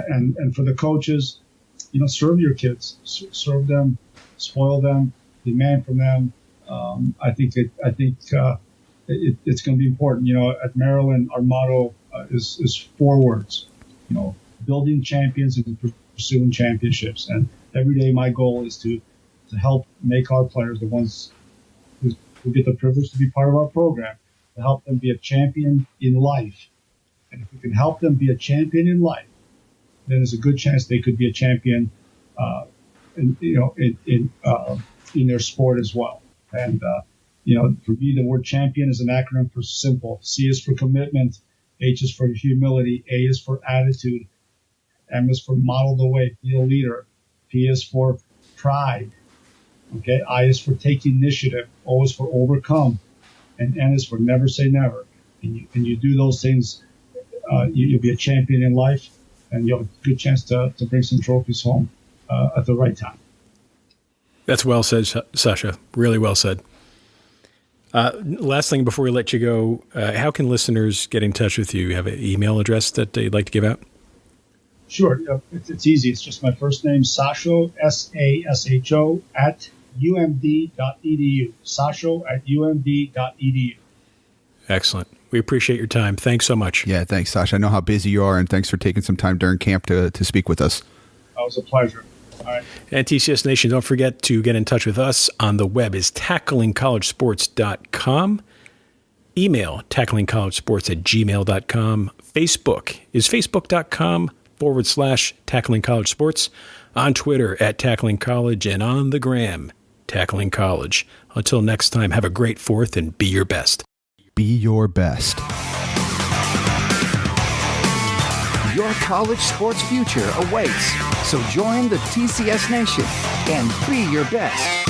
And for the coaches, serve your kids, serve them, spoil them, demand from them. I think it's going to be important. At Maryland, our motto is 4 words. Building champions and pursuing championships. And every day, my goal is to help make our players, the ones who get the privilege to be part of our program, to help them be a champion in life. And if we can help them be a champion in life, then there's a good chance they could be a champion, in their sport as well. And for me, the word champion is an acronym for simple. C is for commitment, H is for humility, A is for attitude, M is for model the way, be a leader, P is for pride, okay, I is for take initiative, O is for overcome, and N is for never say never. And you do those things, you'll be a champion in life, and you'll have a good chance to bring some trophies home at the right time. That's well said, Sasha. Really well said. Last thing before we let you go, how can listeners get in touch with you? You have an email address that you'd like to give out? Sure. It's easy. It's just my first name, Sasho, Sasho, at umd.edu. Sasho at umd.edu. Excellent. We appreciate your time. Thanks so much. Yeah, thanks, Sasha. I know how busy you are, and thanks for taking some time during camp to speak with us. It was a pleasure. All right. And TCS Nation, don't forget to get in touch with us on the web is tacklingcollegesports.com. Email tacklingcollegesports@gmail.com. Facebook is facebook.com/tacklingcollegesports. On Twitter @tacklingcollege, and on the gram, Tackling College. Until next time, have a great 4th and be your best. Be your best. Your college sports future awaits. So join the TCS Nation and be your best.